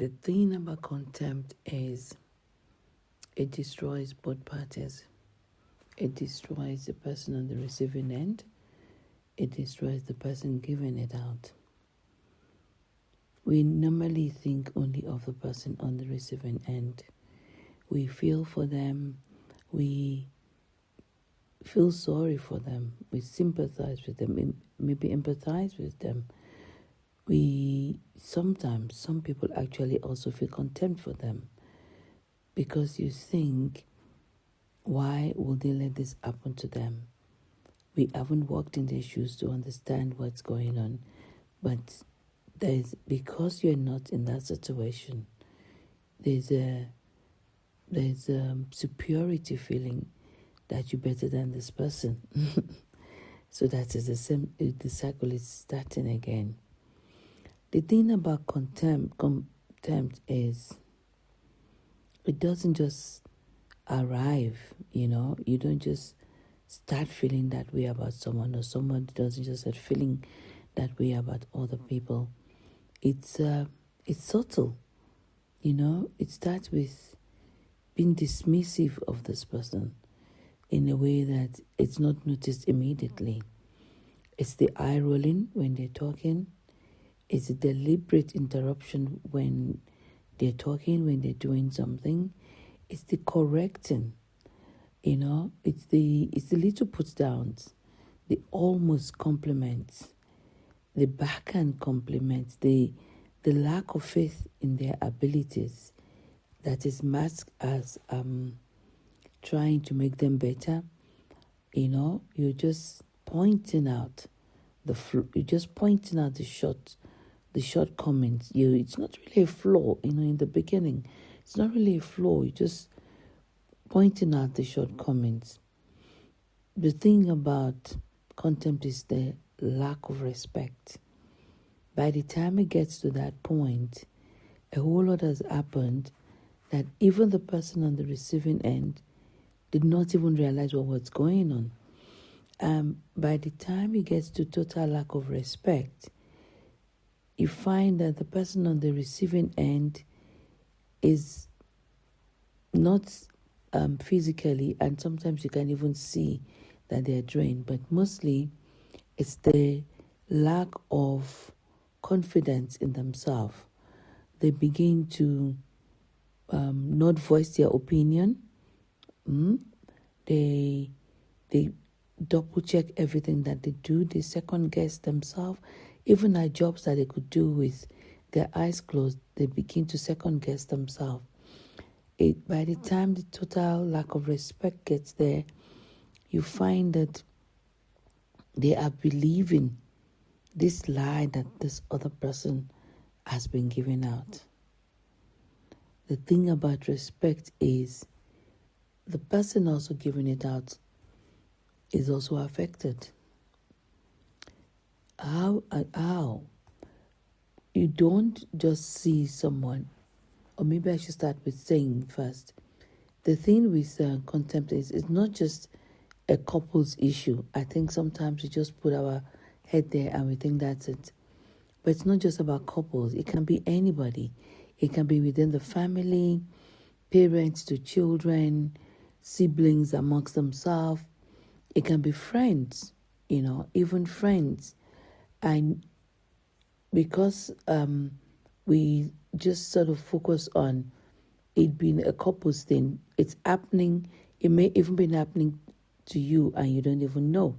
The thing about contempt is it destroys both parties. It destroys the person on the receiving end. It destroys the person giving it out. We normally think only of the person on the receiving end. We feel for them. We feel sorry for them. We sympathize with them. Maybe empathize with them. Sometimes some people actually also feel contempt for them, because you think, why would they let this happen to them? We haven't walked in their shoes to understand what's going on, but because you're not in that situation, there's a superiority feeling that you're better than this person. So that is the cycle is starting again. The thing about contempt is it doesn't just arrive, you don't just start feeling that way about someone, or someone doesn't just start feeling that way about other people. It's subtle, it starts with being dismissive of this person in a way that it's not noticed immediately. It's the eye rolling when they're talking. It's a deliberate interruption when they're talking, when they're doing something. It's the correcting, it's the little put downs, the almost compliments, the backhand compliments, the lack of faith in their abilities that is masked as trying to make them better. You're just pointing out you're just pointing out the shortcomings. It's not really a flaw, in the beginning. It's not really a flaw. You're just pointing out the shortcomings. The thing about contempt is the lack of respect. By the time it gets to that point, a whole lot has happened that even the person on the receiving end did not even realize what was going on. By the time it gets to total lack of respect, you find that the person on the receiving end is not physically, and sometimes you can even see that they're drained, but mostly it's the lack of confidence in themselves. They begin to not voice their opinion. They double check everything that they do. They second guess themselves. Even at jobs that they could do with their eyes closed, they begin to second guess themselves. By the time the total lack of respect gets there, you find that they are believing this lie that this other person has been giving out. The thing about respect is the person also giving it out is also affected. How? You don't just see someone, or maybe I should start with saying first, the thing with contempt is it's not just a couple's issue. I think sometimes we just put our head there and we think that's it. But it's not just about couples. It can be anybody. It can be within the family, parents to children, siblings amongst themselves. It can be friends, even friends. And because we just sort of focus on it being a couple's thing, it's happening. It may even be happening to you and you don't even know.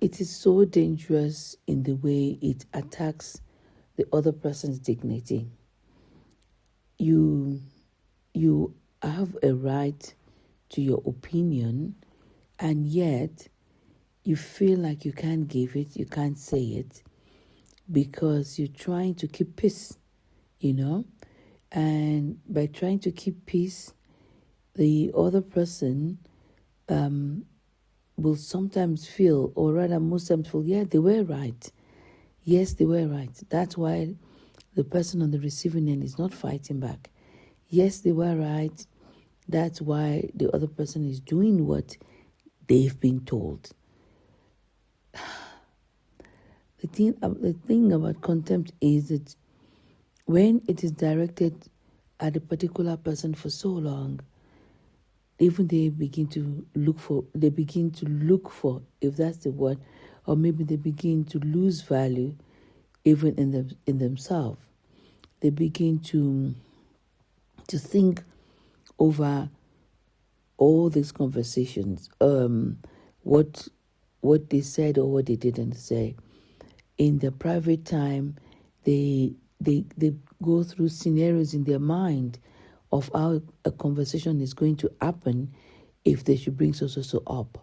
It is so dangerous in the way it attacks the other person's dignity. You have a right to your opinion, and yet you feel like you can't give it, you can't say it, because you're trying to keep peace, and by trying to keep peace, the other person will sometimes feel, or rather most times feel, yeah, they were right. Yes, they were right. That's why the person on the receiving end is not fighting back. Yes, they were right. That's why the other person is doing what they've been told. The thing about contempt is that when it is directed at a particular person for so long, even they begin to look for, if that's the word, or maybe they begin to lose value even in themselves. They begin to think over all these conversations, what they said or what they didn't say. In the private time, they go through scenarios in their mind of how a conversation is going to happen if they should bring so up.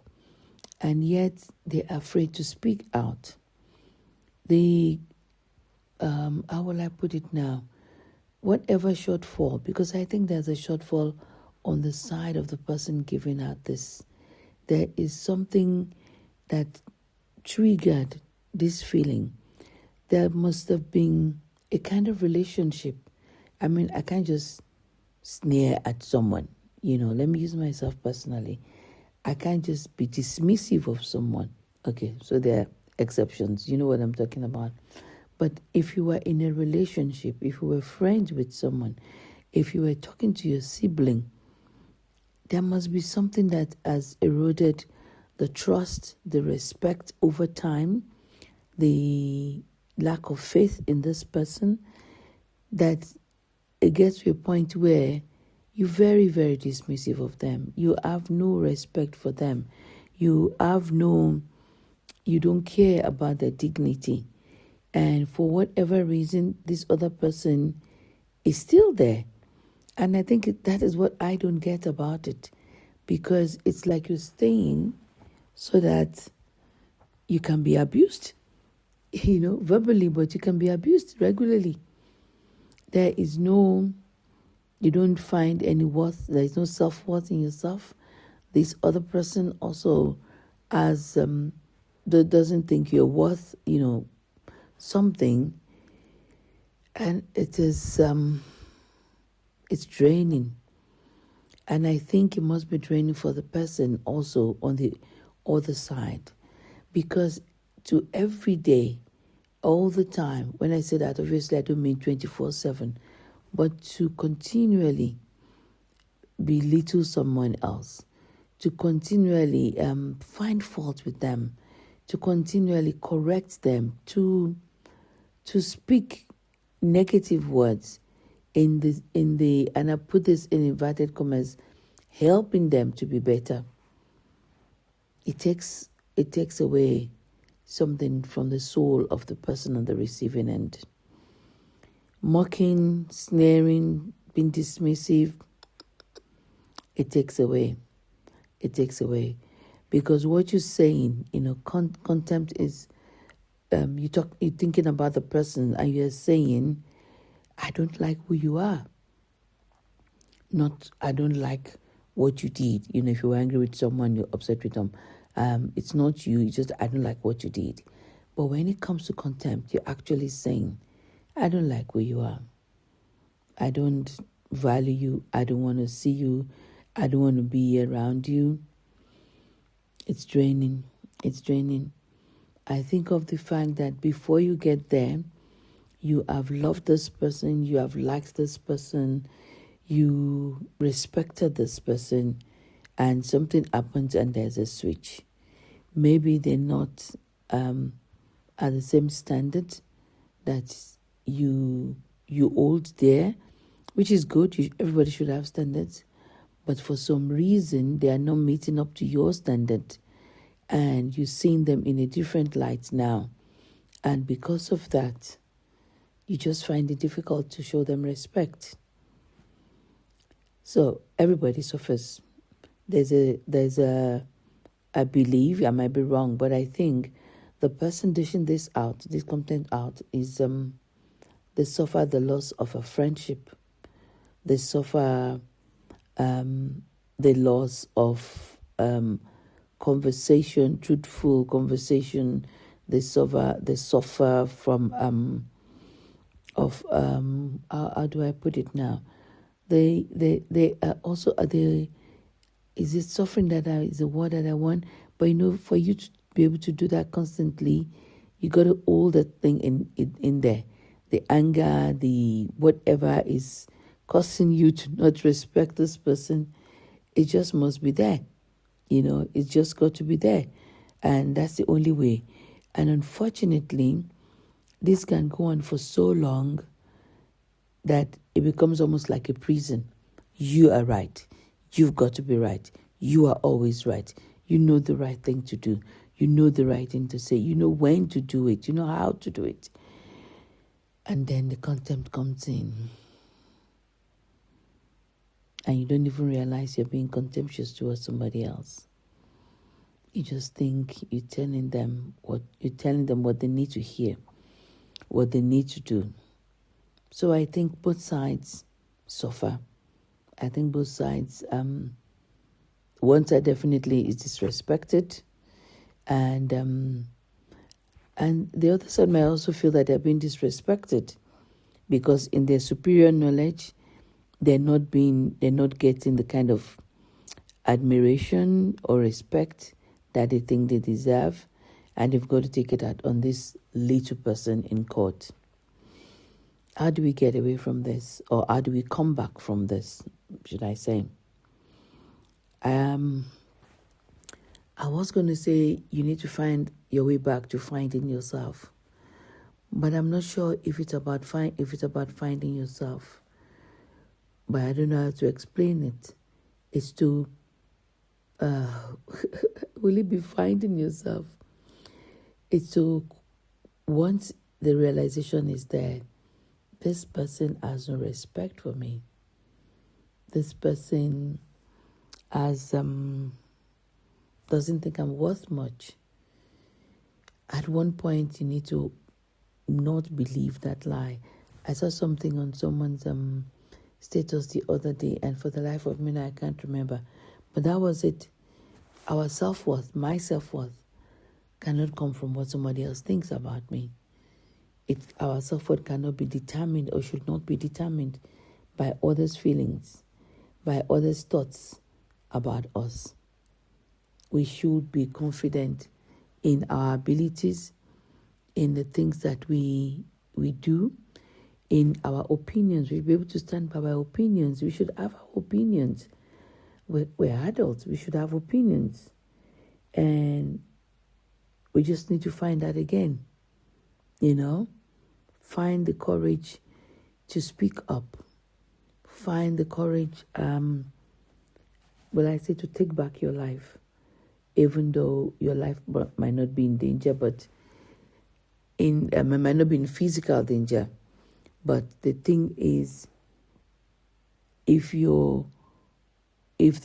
And yet they're afraid to speak out. How will I put it now? Whatever shortfall, because I think there's a shortfall on the side of the person giving out this. There is something that triggered this feeling. There must have been a kind of relationship. I mean, I can't just sneer at someone. Let me use myself personally. I can't just be dismissive of someone. Okay, so there are exceptions. You know what I'm talking about. But if you were in a relationship, if you were friends with someone, if you were talking to your sibling, there must be something that has eroded the trust, the respect over time, the lack of faith in this person, that it gets to a point where you're very, very dismissive of them. You have no respect for them. You don't care about their dignity. And for whatever reason, this other person is still there. And I think that is what I don't get about it. Because it's like you're staying so that you can be abused, verbally, but you can be abused regularly. You don't find any worth, there is no self-worth in yourself. This other person also doesn't think you're worth, something, and it's draining. And I think it must be draining for the person also on the other side, because to every day, all the time, when I say that, obviously I don't mean 24/7, but to continually belittle someone else, to continually find fault with them, to continually correct them, to speak negative words and I put this in inverted commas, helping them to be better. It takes away something from the soul of the person on the receiving end. Mocking, sneering, being dismissive, it takes away. Because what you're saying, contempt is you're thinking about the person and you're saying, I don't like who you are. Not, I don't like what you did. If you're angry with someone, you're upset with them. It's not you, it's just, I don't like what you did. But when it comes to contempt, you're actually saying, I don't like who you are. I don't value you. I don't want to see you. I don't want to be around you. It's draining. I think of the fact that before you get there, you have loved this person, you have liked this person, you respected this person, and something happens and there's a switch. Maybe they're not at the same standard that you hold there, which is good. Everybody should have standards. But for some reason, they are not meeting up to your standard. And you're seeing them in a different light now. And because of that, you just find it difficult to show them respect. So everybody suffers. I believe, I might be wrong, but I think the person dishing this content out, is they suffer the loss of a friendship. They suffer the loss of conversation, truthful conversation. They suffer from how do I put it now? They are also is it suffering is the word that I want? But for you to be able to do that constantly, you got to hold that thing in there. the anger, the whatever is causing you to not respect this person, it just must be there. It's just got to be there. And that's the only way. And unfortunately, this can go on for so long that it becomes almost like a prison. You are right. You've got to be right. You are always right. You know the right thing to do. You know the right thing to say. You know when to do it. You know how to do it. And then the contempt comes in. And you don't even realize you're being contemptuous towards somebody else. You just think you're telling them what they need to hear, what they need to do. So I think both sides suffer. I think both sides, one side definitely is disrespected, and the other side may also feel that they're being disrespected because in their superior knowledge, they're not getting the kind of admiration or respect that they think they deserve, and they've got to take it out on this little person in court. How do we get away from this? Or how do we come back from this, should I say? I was going to say you need to find your way back to finding yourself. But I'm not sure if it's about finding yourself. But I don't know how to explain it. It's to will it be finding yourself? It's to, once the realization is there, this person has no respect for me. This person doesn't think I'm worth much. At one point, you need to not believe that lie. I saw something on someone's status the other day, and for the life of me, I can't remember. But that was it. Our self-worth, my self-worth, cannot come from what somebody else thinks about me. Our self-worth cannot be determined or should not be determined by others' feelings, by others' thoughts about us. We should be confident in our abilities, in the things that we do, in our opinions. We should be able to stand by our opinions. We should have our opinions. We're adults. We should have opinions. And we just need to find that again. Find the courage to speak up. Find the courage, to take back your life. Even though your life might not be in danger, but it might not be in physical danger. But the thing is, if the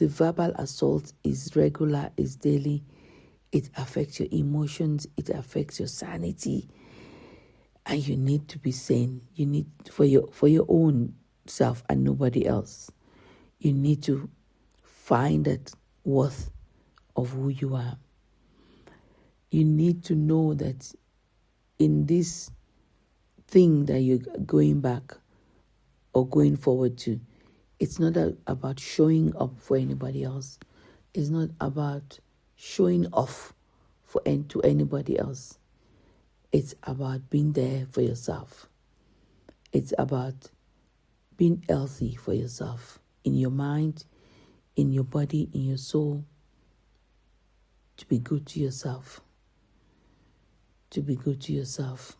verbal assault is regular, is daily, it affects your emotions, it affects your sanity, and you need to be sane. You need, for your own self and nobody else, you need to find that worth of who you are. You need to know that in this thing that you're going back or going forward to, it's not about showing up for anybody else. It's not about showing off to anybody else. It's about being there for yourself. It's about being healthy for yourself, in your mind, in your body, in your soul, to be good to yourself. To be good to yourself.